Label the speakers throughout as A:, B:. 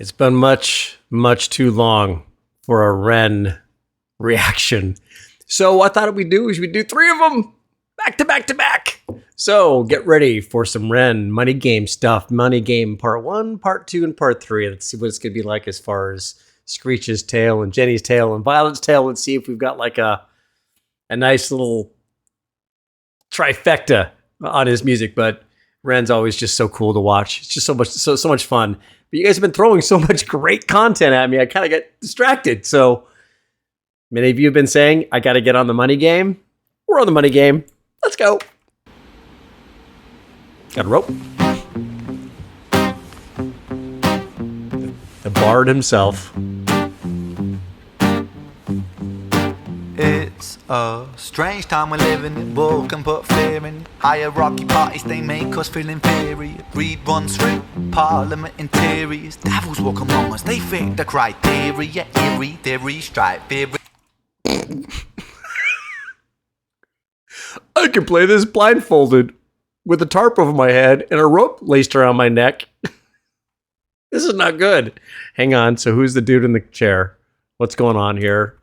A: It's been much, much too long for a Ren reaction. So I thought what we'd do is we'd do 3 of them back to back to back. So get ready for some Ren money game stuff. Money game part 1, part 2, and part 3. Let's see what it's going to be like as far as Screech's tail and Jenny's tail and Violet's tail. Let's see if we've got like a nice little trifecta on his music. But Ren's always just so cool to watch. It's just so much fun. But you guys have been throwing so much great content at me. I kind of get distracted. So many of you have been saying, I got to get on the money game. We're on the money game. Let's go. Got a rope. The bard himself.
B: It's a strange time we're living in. War can put fear in. Hierarchy parties, they make us feel inferior. Greed runs through parliament interiors. Devils walk among us, they fit the criteria. Eerie, theory, stripe, theory.
A: I can play this blindfolded with a tarp over my head and a rope laced around my neck. This is not good. Hang on. So who's the dude in the chair? What's going on here?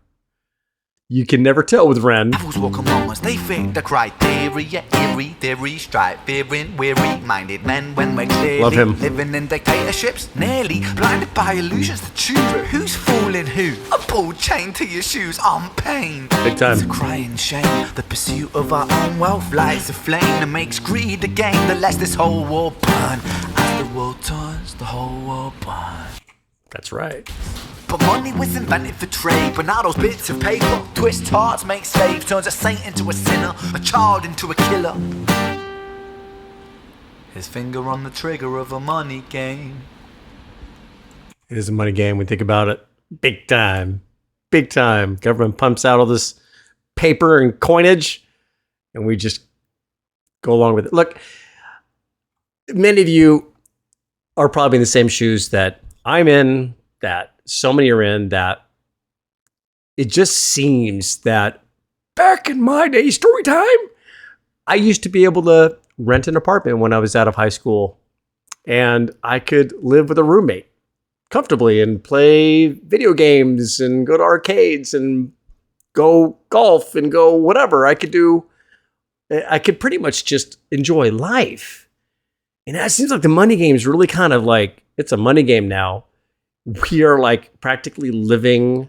A: You can never tell with Ren.
B: Devils walk among us, they fit the criteria. Eerie, theory, stripe, fearing, weary-minded men when we're clearly
A: Love him.
B: living in dictatorships. Nearly blinded by illusions to choose. But who's fooling who? A ball chained to your shoes on pain.
A: Big time.
B: It's a crying shame. The pursuit of our own wealth lights a flame that makes greed a game that lets this whole war burn. As the world turns, the whole world burns.
A: That's right.
B: But money was invented for trade, but now those bits of paper twist hearts, make slaves, turns a saint into a sinner, a child into a killer. His finger on the trigger of a money game.
A: It is a money game. We think about it. Big time. Big time. Government pumps out all this paper and coinage, and we just go along with it. Look, many of you are probably in the same shoes that I'm in, that so many are in, that it just seems that back in my day, story time, I used to be able to rent an apartment when I was out of high school, and I could live with a roommate comfortably and play video games and go to arcades and go golf and go whatever I could do. I could pretty much just enjoy life. And it seems like the money game is really kind of like, it's a money game now. We are like practically living.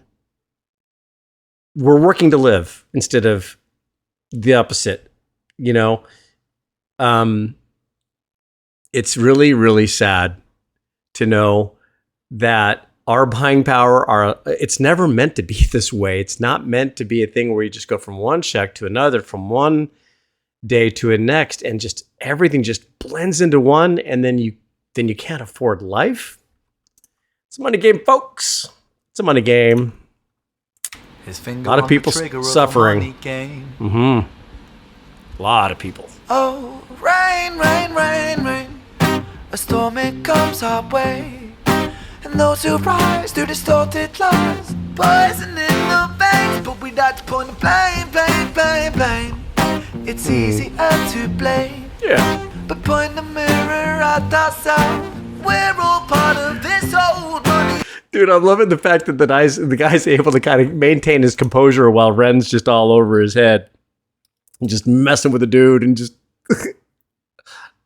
A: We're working to live instead of the opposite, you know? It's really, really sad to know that our buying power, it's never meant to be this way. It's not meant to be a thing where you just go from one check to another, from one day to a next, and just everything just blends into one, and then you can't afford life. It's a money game, folks. It's a money game.
B: His finger
A: a lot of people suffering. A lot of people.
B: Oh, rain, rain, rain, rain. A storm, it comes our way. And those who rise through distorted lies, poison in the veins. But we like to point the blame, blame, blame, blame. It's easier to blame.
A: Yeah.
B: But point the mirror at ourselves. We're all part of this old money.
A: Dude, I'm loving the fact that the guy's able to kind of maintain his composure while Ren's just all over his head. And just messing with the dude and just...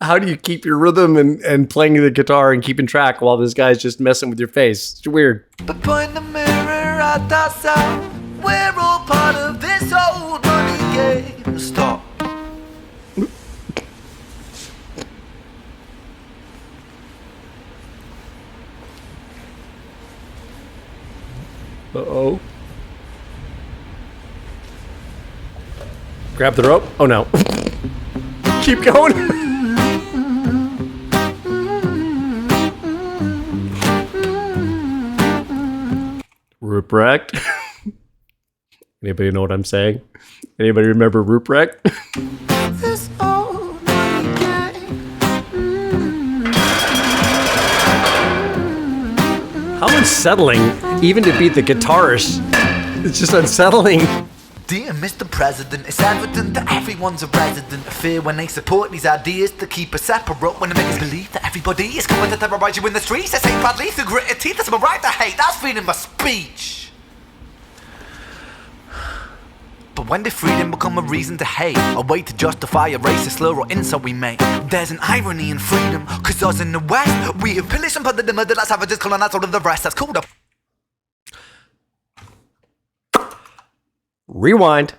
A: How do you keep your rhythm and playing the guitar and keeping track while this guy's just messing with your face? It's weird.
B: But point the mirror at ourselves. We're all part of this old money game. Stop.
A: Uh-oh. Grab the rope. Oh, no. Keep going. Ruprecht. Anybody know what I'm saying? Anybody remember Ruprecht?
B: This old money game.
A: How unsettling, even to beat the guitarist. It's just unsettling.
B: Dear Mr. President, it's evident that everyone's a resident of fear when they support these ideas to keep us separate, when they make us believe that everybody is coming to terrorize you in the streets. They say proudly through gritted teeth, that's my right to hate, that's freedom of speech. But when did freedom become a reason to hate? A way to justify a racist slur or insult we make? There's an irony in freedom, cause us in the West, we have pillaged and plundered the murder that savages colonized all of the rest. That's called a...
A: Rewind.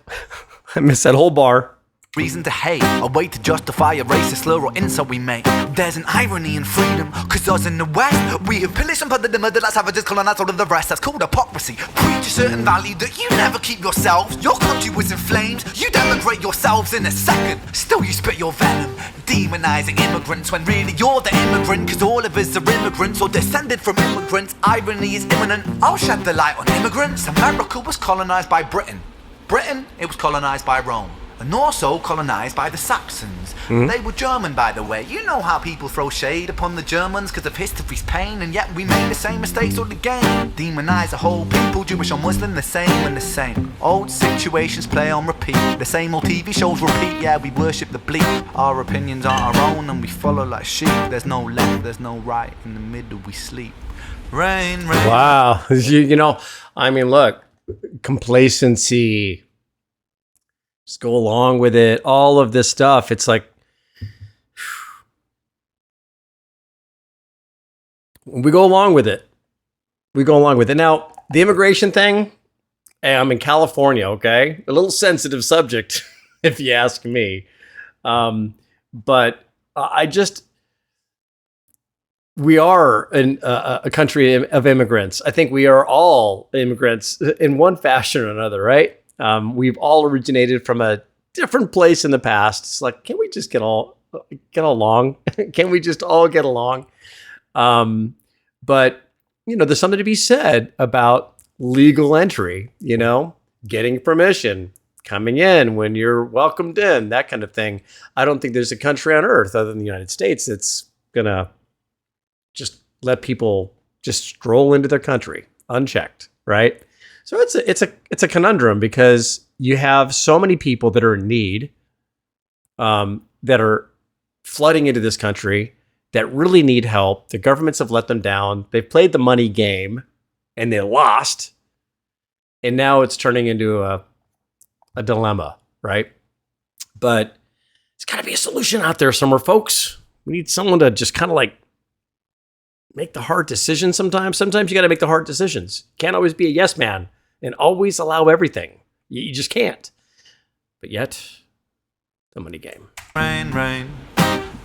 A: I missed that whole bar.
B: Reason to hate, a way to justify a racist slur or insult we make. There's an irony in freedom, cause us in the West, we have pillaged and plundered the murder that savages colonized all of the rest. That's called hypocrisy. Preach a certain value that you never keep yourselves. Your country was in flames, you denigrate yourselves in a second. Still you spit your venom, demonizing immigrants when really you're the immigrant, cause all of us are immigrants or descended from immigrants. Irony is imminent, I'll shed the light on immigrants. America was colonized by Britain. Britain, it was colonized by Rome. And also colonized by the Saxons. They were German, by the way. You know how people throw shade upon the Germans because of history's pain, and yet we made the same mistakes all again. Demonize a whole people, Jewish or Muslim, the same and the same. Old situations play on repeat. The same old TV shows repeat. Yeah, we worship the bleak. Our opinions aren't our own and we follow like sheep. There's no left, there's no right. In the middle we sleep. Rain, rain.
A: Wow. You know, I mean, look, complacency, just go along with it, all of this stuff. It's like, we go along with it. We go along with it. Now, the immigration thing, I'm in California, okay? A little sensitive subject, if you ask me. But we are a country of immigrants. I think we are all immigrants in one fashion or another, right? We've all originated from a different place in the past. It's like, can we just get along? Can we just all get along? But, you know, there's something to be said about legal entry, you know, getting permission, coming in when you're welcomed in, that kind of thing. I don't think there's a country on earth other than the United States that's going to just let people just stroll into their country unchecked, right? So it's a conundrum because you have so many people that are in need, that are flooding into this country that really need help. The governments have let them down. They've played the money game and they lost. And now it's turning into a dilemma, right? But there's got to be a solution out there somewhere, folks. We need someone to just kind of like make the hard decisions sometimes. Sometimes you got to make the hard decisions. Can't always be a yes man and always allow everything. You just can't. But yet, the money game.
B: Rain, rain,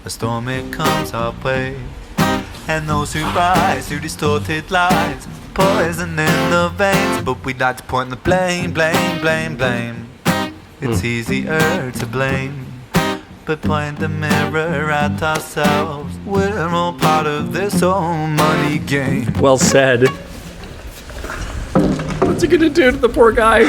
B: a storm it comes our way, and those who rise through distorted lies, poison in the veins. But we'd like to point the blame, blame, blame, blame. It's easier to blame, but point the mirror at ourselves. We're all part of this whole money game.
A: Well said. What's he gonna do to the poor guy?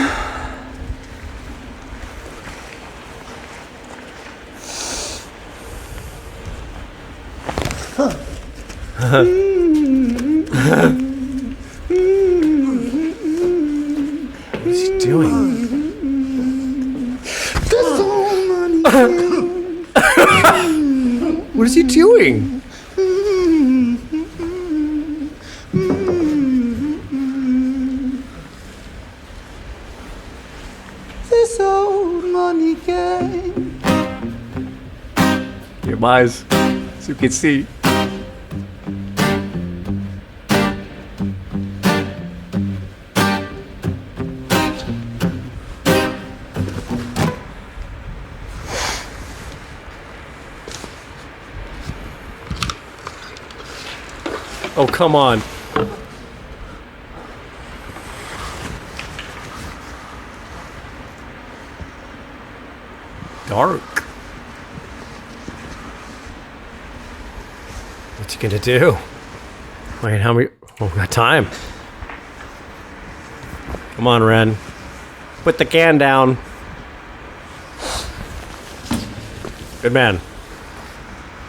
A: What is he doing? What is he doing?
B: This old money game.
A: Your eyes, so you can see. Oh, come on. Dark. What's he gonna do? Wait, how many? Oh, we got time. Come on, Ren. Put the can down. Good man.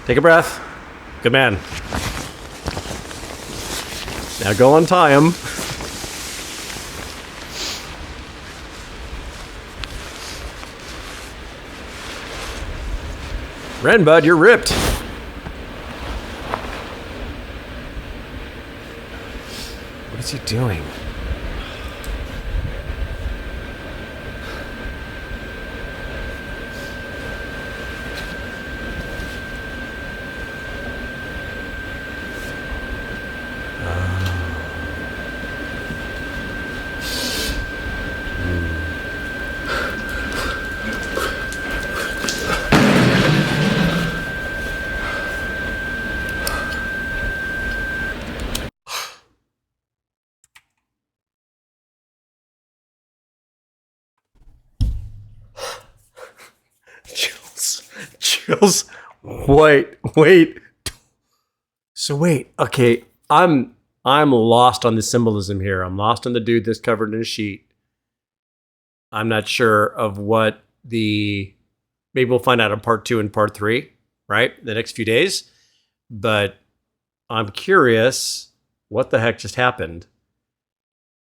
A: Take a breath. Good man. Now go untie him. Ren, bud, you're ripped. What is he doing? Chills. Wait. So wait, okay. I'm lost on the symbolism here. I'm lost on the dude that's covered in a sheet. I'm not sure of what maybe we'll find out in part 2 and part 3, right? The next few days. But I'm curious what the heck just happened.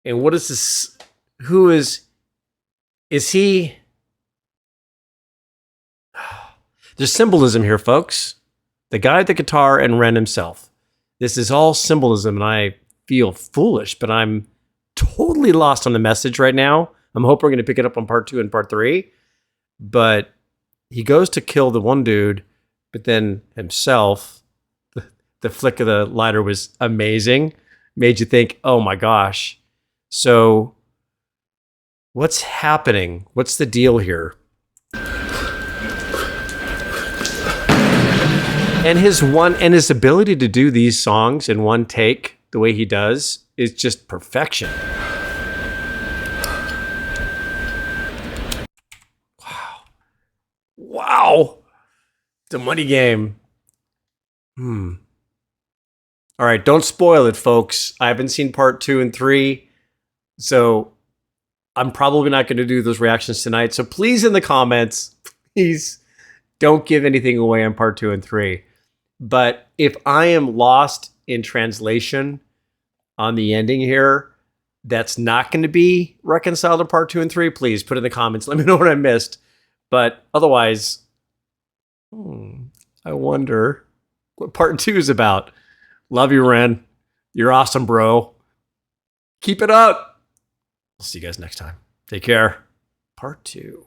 A: And what is this? Who is he? There's symbolism here, folks. The guy at the guitar and Ren himself. This is all symbolism, and I feel foolish, but I'm totally lost on the message right now. I'm hoping we're going to pick it up on part 2 and part 3. But he goes to kill the one dude, but then himself, the flick of the lighter was amazing. Made you think, oh my gosh. So what's happening? What's the deal here? And his ability to do these songs in one take, the way he does, is just perfection. Wow. The money game. All right, don't spoil it, folks. I haven't seen part 2 and 3, so I'm probably not going to do those reactions tonight. So please, in the comments, please don't give anything away on part 2 and 3. But if I am lost in translation on the ending here, that's not going to be reconciled to part 2 and 3. Please put in the comments. Let me know what I missed. But otherwise, I wonder what part 2 is about. Love you, Ren. You're awesome, bro. Keep it up. I'll see you guys next time. Take care. Part 2.